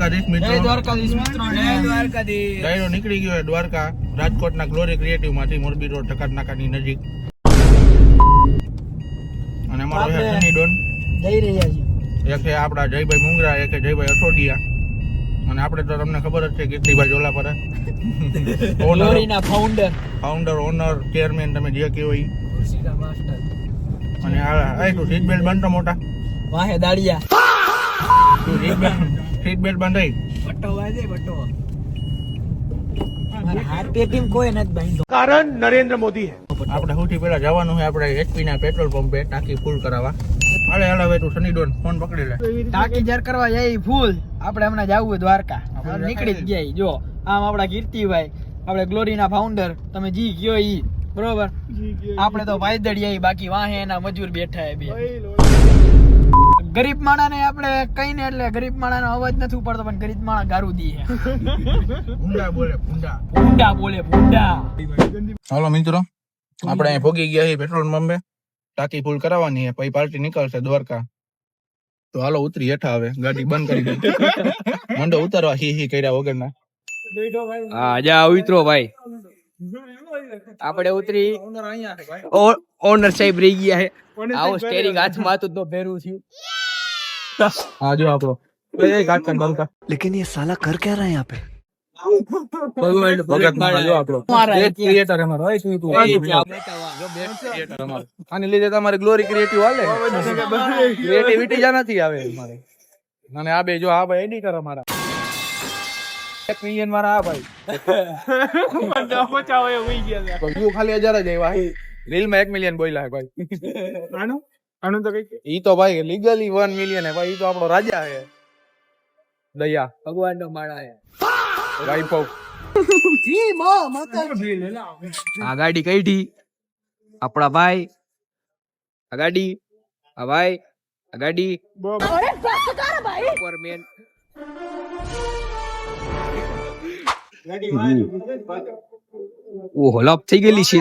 દ્વારકાધીશ મિત્રો. જય દ્વારકાધીશ મિત્રો. જય દ્વારકાધીશ. ડાયરો નીકળી ગયો દ્વારકા રાજકોટના ગ્લોરી ક્રિએટિવ માંથી મોરબી રોડ ટકાટ નાકાની નજીક. અને અમારો છે સની ડોન. જઈ રહ્યા છીએ. એક છે આપણા જયભાઈ મુંગરા, એક છે જયભાઈ અઠોડિયા. અને આપણે તો તમને ખબર જ છે કીર્તિભાઈ જોલાપરા. ગ્લોરીના ફાઉન્ડર ઓનર ચેરમેન તમે જે કહો ઈ. ખુરશીના માસ્ટર. અને આ તું સીટ બેલ્ટ બાંધતો મોટા. વાહે દાડિયા. તું સીટ બેલ્ટ બાંધાઈ. બટો વાજે બટો. મારા હાથ પેટીમ કોઈ નથી બાંધ્યો. કારણ નરેન્દ્ર મોદી હે. આપણે સૌથી પહેલા જવાનું છે આપણે એચપી ના પેટ્રોલ પંપે ટાંકી ફૂલ કરાવવા. હાલે હવે તું સની ડોન ફોન પકડી લે. ટાંકી જર કરવા જઈ ફૂલ. આપણે હમણાં જવું દ્વારકા. નીકળી જ ગયા જો આમ આપડા કીર્તિભાઈ, આપણે ગ્લોરીના ફાઉન્ડર, તમે જી ગયો ઈ બરોબર. આપણે તો વાયદડિયા બાકી વાહે એના મજૂર બેઠા હે બે. ગરીબ માણાને આપણે કહીને એટલે ગરીબ માણાનો અવાજ નથી ઉપડતો, પણ ગરીબ માણા ગારું દી હે. ભૂંડા બોલે ભૂંડા. ભૂંડા બોલે ભૂંડા. હાલો મિત્રો, આપણે અહીં ભોગી ગયા છીએ પેટ્રોલ પંપે. ટાંકી ફૂલ કરાવવાની છે, પછી પાર્ટી નીકળશે દ્વારકા. તો હાલો ઉતરી હેઠા, હવે ગાડી બંધ કરી દે. મંડો ઉતારવા હી કર્યા વગરના. હા જા ઉતરો ભાઈ. આપણે ઉતરી. ઓનર સાહેબ રહી ગયા હે. આવો સ્ટેરિંગ હાથમાં હતું તો ભેરું થયું. હા જો આપણો એ કાટકન બંકા. लेकिन ये साला कर क्या रहा है यहाँ पे? ભગત મારા જો આપણો બેસ્ટ ક્રિએટર અમારો. ઓય તું જો બેસ્ટ ક્રિએટર અમારો. આને લીધે તમારે ગ્લોરી ક્રિએટિવ હાલે. ક્રિએટિવિટી જા નથી આવે અમારે. અને આ બે જો આ ભાઈ એડિટર અમારા. 1 મિલિયન મારા આ ભાઈ. બંદા પચાવે હોઈ ગયા. તો વ્યૂ ખાલી 1000 જ આવ્યા. રીલ માં 1 મિલિયન બોલ્યા હે ભાઈ. આનું તો કઈ ઈ તો ભાઈ લીગલી 1 મિલિયન હે ભાઈ. ઈ તો આપણો રાજા હે. દયા ભગવાનનો માળા હે. ભાઈ પૌ. આ ગાડી કઈથી આપડા ભાઈ. આ ગાડી આ ભાઈ. આ ગાડી સુપરમેન. ઓહો લપ થઈ ગયેલી છે.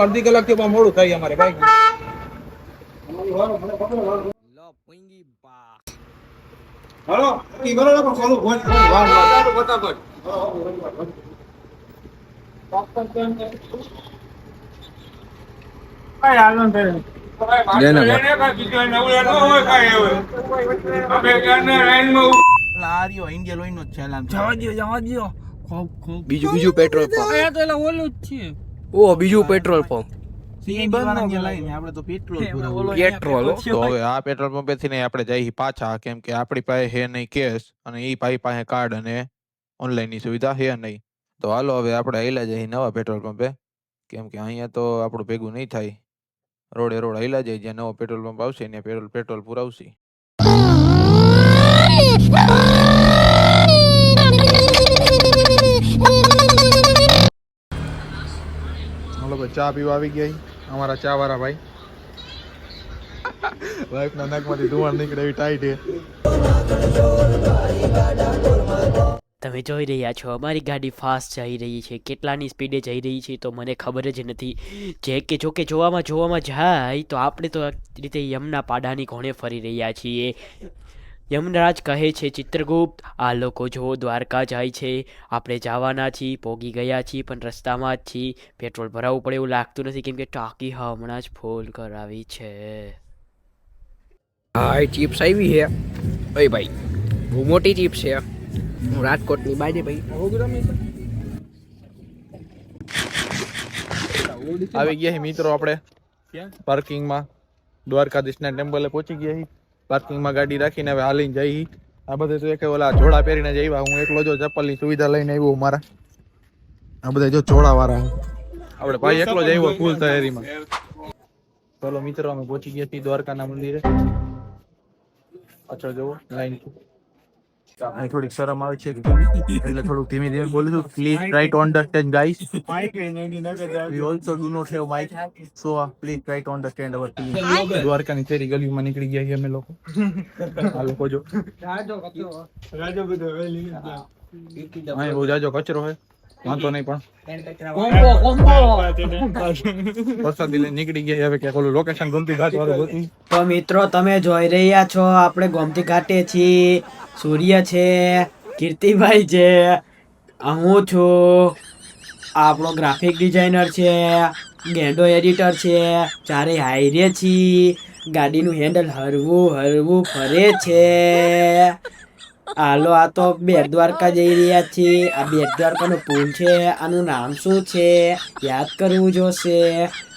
અડધી કલાક થી મોડું થાય અમારે ભાઈ. બીજું પેટ્રોલ પંપ. ઓલું જ છે. ઓ બીજું પેટ્રોલ પંપ. આપણે તો પેટ્રોલ તો હવે આ પેટ્રોલ પંપે થી ને આપણે જઈએ પાછા, કેમ કે આપણી પાસે હે નહીં કેશ અને એ ભાઈ પાસે કાર્ડ અને ઓનલાઈન ની સુવિધા હે નહીં. તો હાલો હવે આપણે આયલા જઈએ નવા પેટ્રોલ પંપે, કેમ કે અહીંયા તો આપણું ભેગું નહીં થાય. રોડે રોડ આયલા જઈએ, જ્યાં નવો પેટ્રોલ પંપ આવશે ત્યાં પેટ્રોલ પુરાવશે. હાલો ભાઈ, ચા પીવા આવી ગયા અમારા ચા વાળા ભાઈ. વાઈફ ના નાકમાંથી ધુમાડ નીકળે એવી ટાઈટ છે. તમે જોઈ રહ્યા છો અમારી ગાડી ફાસ્ટ જઈ રહી છે. કેટલાની સ્પીડે જઈ રહી છે તો મને ખબર જ નથી. જે કે જોકે જોવામાં જાય તો આપણે તો રીતે યમના પાડાની ઘોણે ફરી રહ્યા છીએ. યમરાજ કહે છે ચિત્રગુપ્ત આ લોકો જો દ્વારકા જાય છે, આપણે જવાના છીએ, પોગી ગયા છીએ, પણ રસ્તામાં જ છીએ. પેટ્રોલ ભરાવવું પડે એવું લાગતું નથી, કેમ કે ટાંકી હમણાં જ ફૂલ કરાવી છે. હા એ ચિપ્સ આવી છે. ઓય ભાઈ બહુ મોટી ચિપ્સ છે. હું રાજકોટની બાજે ભાઈ આવી ગયા મિત્રો આપણે પાર્કિંગમાં. દ્વારકાધીશના ટેમ્પલે પહોંચી ગયા છીએ. પાર્કિંગમાં ગાડી રાખીને હવે હાલીને જઈ. આ બધે તો એક ઓલા જોડા પહેરીને જ આવ્યા. હું એકલો જો ચપ્પલની સુવિધા લઈને આવ્યો મારા. આ બધા જો જોડા વાળા. આપણે ભાઈ એકલો જ આવ્યો ફૂલ તૈયારીમાં. ચલો મિત્રો, અમે પહોંચી ગયા છીએ દ્વારકાના મંદિરે. પાછળ જવો લાઈન. અહીં થોડીક શરમ આવે છે એટલે થોડુંક ધીમે ધીમે બોલું છું. Please try to understand guys. We also do not have mic, so please try to understand our feelings. દ્વારકાની ફેરી ગલીમાં નીકળી ગયા છીએ અમે લોકો. આ લોકો જો અહીં બહુ જાજો કચરો છે, વાંધો નહીં પણ વરસાદી લઈને નીકળી ગયા હવે ક્યાંક ઓલું લોકેશન ગમતી ઘાટ વાળું હતું. તો મિત્રો તમે જોઈ રહ્યા છો આપણે ગોમતી ઘાટે છીએ. સૂર્ય છે, કીર્તિભાઈ છે, હું છું, આપણો ગ્રાફિક ડિઝાઇનર છે, ગેંડો એડિટર છે, ચારે હાઈરે છીએ. ગાડીનું હેન્ડલ હરવું ફરે છે. હાલો આ તો બેટ દ્વારકા જઈ રહ્યા છીએ. આ બેટ દ્વારકાનો પુલ છે. આનું નામ શું છે યાદ કરવું જોશે.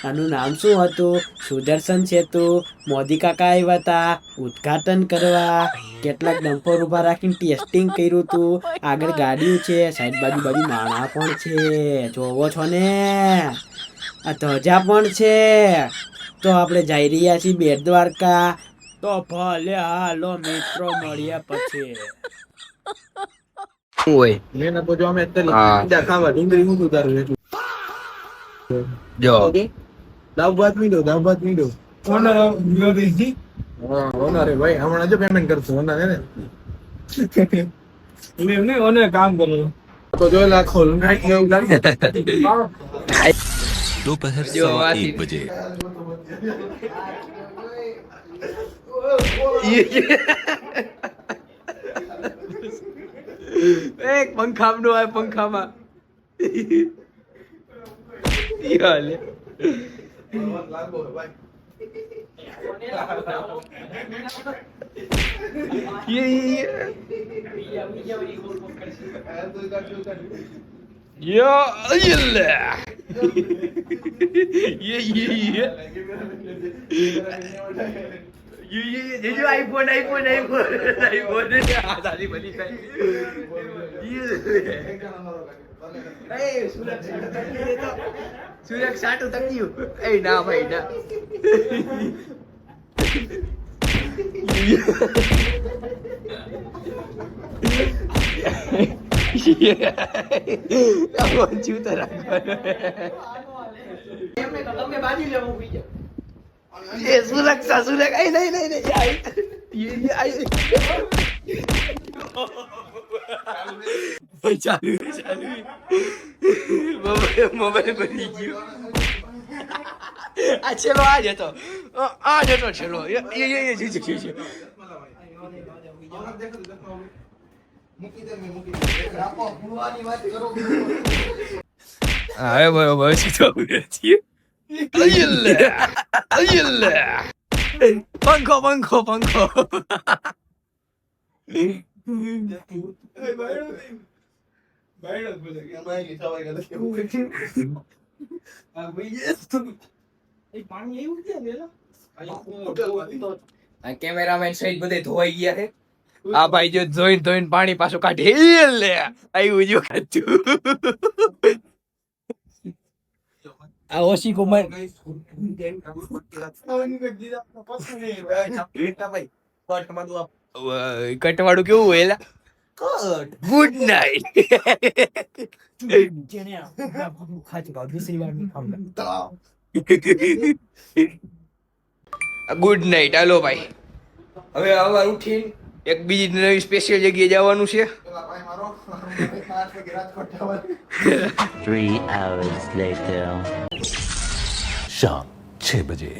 આનું નામ શું હતું? સુદર્શન સેતુ. મોદી કાકા આવ્યા હતા ઉદ્ઘાટન કરવા. કેટલાક ડમ્પર ઉભા રાખીને ટેસ્ટિંગ કર્યું હતું. આગળ ગાડીઓ છે, સાઈડ બાજુ નાણાં પણ છે, જોવો છો ને. આ ધજા પણ છે. તો આપણે જઈ રહ્યા છીએ બેટ દ્વારકા. તો ભલે હાલો મિત્રો મળ્યા પછી. મેં તો જો અમે અત્યારે ઈંડા ખાવા ડુંગળી હું ઉતારું એટલું જો દાવ ભાત મીડો ઓનર ભાઈ હમણાં જો પેમેન્ટ કરશું ઓનર હે ને કામ કરો તો જો લાખો નાખી એવું લાગે दोपहर 1:15 बजे એક પંખામાં નો આવે પંખામાં. યાલે આઈફોન સુરક્ષા તો તક્યું. એ ના ભાઈ ના. સુરક્ષા મોબાઈલ બની ગયો. આ છેલ્લો આ જતો છેલ્લો હવે બરોબર છીએ. પંખો કેમેરામેન સહિત બધે ધોવાઈ ગયા છે. આ ભાઈ જો ધોઈને પાણી પાછું કાઢે લે આવ્યું જો ખાતું. આ ઓછી કુમાર કટવાળું કેવું હોય? Good night. Good night. હાલો ભાઈ હવે સવાર ઉઠીને એક બીજી નવી સ્પેશિયલ જગ્યાએ જવાનું છે. 3 hours later. शाम 6 बजे.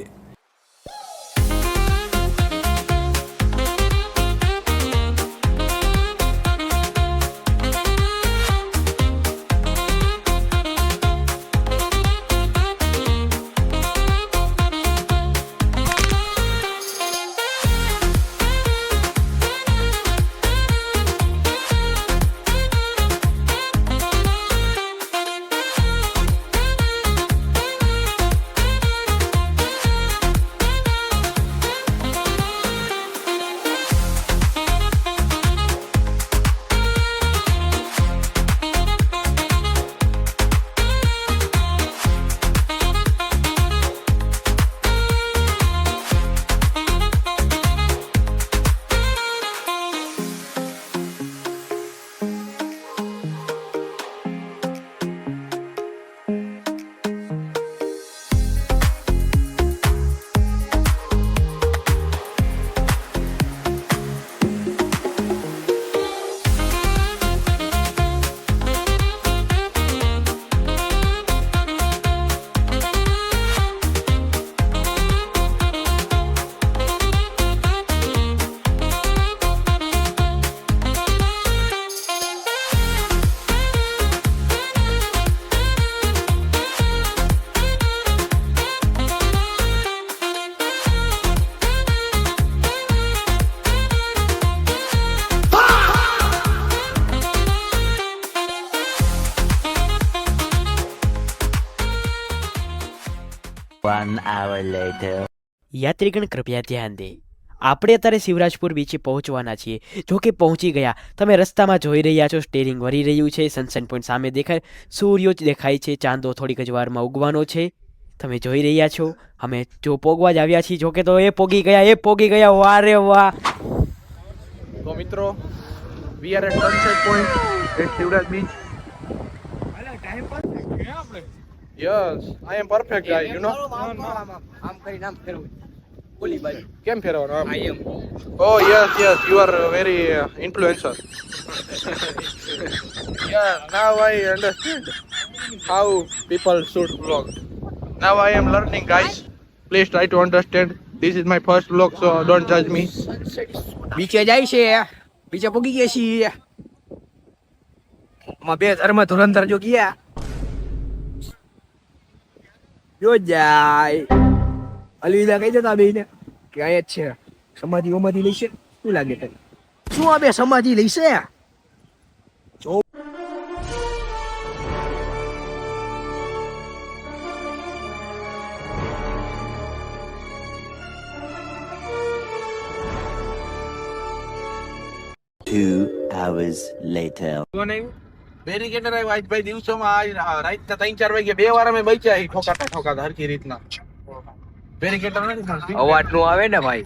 1 hour later. યાત્રીગણ કૃપયા ધ્યાન દે, આપણે અત્યારે શિવરાજપુર બીચે પહોંચવાના છીએ. જો કે પહોંચી ગયા. તમે રસ્તામાં જોઈ રહ્યા છો સ્ટેરિંગ વળી રહ્યું છે, સનસાઇન પોઈન્ટ સામે દેખાય, સૂર્ય દેખાય છે, ચાંદો થોડીક જ વારમાં ઉગવાનો છે. તમે જોઈ રહ્યા છો. અમે જો પોગવા જ આવ્યા છીએ. જોકે તો એ પોગી ગયા. વાહ રે વાહ. તો મિત્રો we are at sunset point at Shivraj beach. Yes I am perfect guy, you know. આમ કરીને આમ ફેરવું ઓલી બાજુ કેમ ફેરવવાનું આમ? I am Oh yes, you are very influencer. Yeah, now I understand how people should vlog. Now I am learning, guys. Please try to understand. This is my first vlog, so don't judge me. બીચે જાય છે, બીચે પોગી ગયા છીએ. માં બે ધર્મ ધુરંધર જો ગયા જો જાય અલવિદા કહી દેતા બેને કે આ જ છે સમાધિ લઈશે. શું લાગે તને? શું આ બે સમાધિ લઈશે? જો 2 hours later. બેરિકેટર આવ્યા આજ ભાઈ દિવસોમાં રાતના 3-4 વાગે 2 વાર અમે બચ્યા ઠોકાતા હરખી રીતના. બેરિકેટર નથી અવાજ નો આવે ને ભાઈ.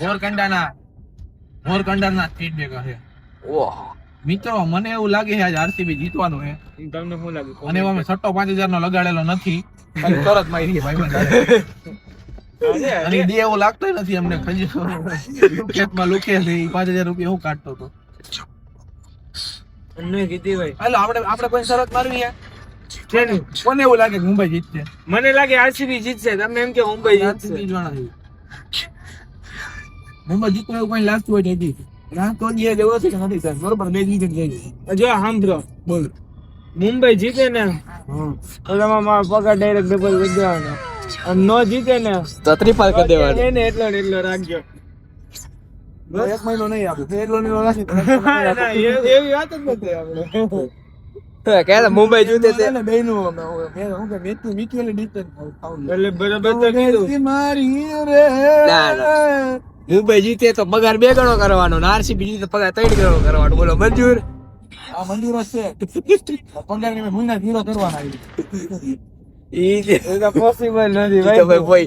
મોરકંડાના સ્પીડ બ્રેકર છે. ઓહ મિત્રો મને એવું લાગે છે આજ આરસીબી જીતવાનું છે. તમને શું લાગે? અને એવો અમે સટ્ટો 5000 નો લગાડેલો નથી, ખાલી તરત મારી ભાઈ. અને દે એવું લાગતો નથી અમને. ખેતમાં લુકે છે 5000 રૂપિયા હું કાઢતો હતો. કીધી ભાઈ હાલો આપણે કોઈ શરત મારવી છે. કોને એવું લાગે કે મુંબઈ જીતશે? મને લાગે આરસીબી જીતશે. તમને એમ કે મુંબઈ જીતશે? મુંબઈ જીતવું એવું કઈ લાગતું હોય નથી. લાગતો જ એ લેવો છે કે નથી સર? બરોબર, બે જીત જાય. જો સાંભળો, બોલ. મુંબઈ જીતે ને તો તમારો મારો પગાર ડાયરેક્ટ ડબલ કરી દેવાનો. અને નો જીતે ને તો ત્રિપાલ કરી દેવાનો. એને એટલો રાખજો. એક મહિનો નહીં આપું, એટલો નહીં રાખી. એવી વાત જ નથી આપણે. કે મુંબઈ જીતે તે બેનું હું કે મેચનું મ્યુચ્યુઅલી ડિસ્ટન્સ એટલે બરાબર તો કીધું. મારી રે. મુંબઈ જીતે તો પગાર 2 ગણો કરવાનો, આરસીબી જીતે પગાર 3 ગણો કરવાનો. બોલો મંજૂર? આ મંદિરો છે પગાર ની મહિના 0 કરવાના. એ તો પોસિબલ નથી ભાઈ.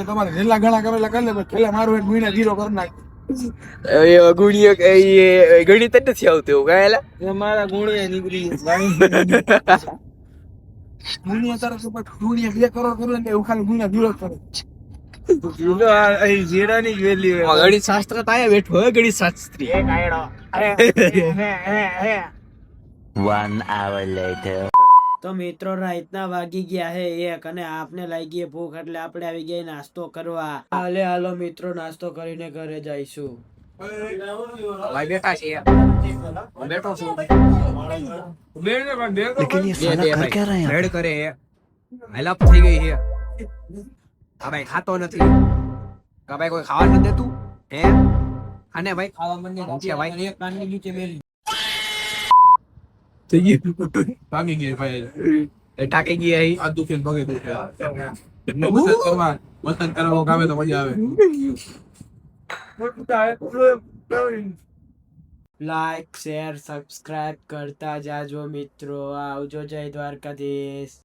તમારે જેટલા ઘણા કરેલા કરી લે, પેલા મારું એક મહિના 0 કરી નાખ. ગણિત જ નથી આવતું એવું કાંઈ. મારા ગુણિયા નીકળી ગુણિયા તરફ ઉપર ગુણિયા 2 કરોડ કરે ને એવું ખાલી ગુણિયા 0 કરે. જીરાની વેલ્યુ ગણિત શાસ્ત્ર તાયા બેઠો હોય. ગણિત શાસ્ત્રી 1 hour later. તો મિત્રો રાતના વાગી ગયા હે 1 અને આપને લાગી ભૂખ, એટલે આપણે આવી ગયા નાસ્તો કરવા. હાલો મિત્રો, નાસ્તો કરીને ઘરે જઈશું. ભાઈ બેઠા છે. બેઠો છું. રેડ કરે હેલપ થઈ ગઈ છે. આ ભાઈ ખાતો નથી. આ ભાઈ કોઈ ખાવા નથી દેતું. હે આને ભાઈ ખાવા મને ભાઈ એક કાનની નીચે બેરી ભાગી ગઈ ભાઈ. ટાકી ગયા. આ દુખે પગે દુખે. મદદ કરવા ગામે તો મજા આવે. લાઈક શેર સબસ્ક્રાઇબ કરતા જાજો મિત્રો. આવજો. જય દ્વારકાધીશ.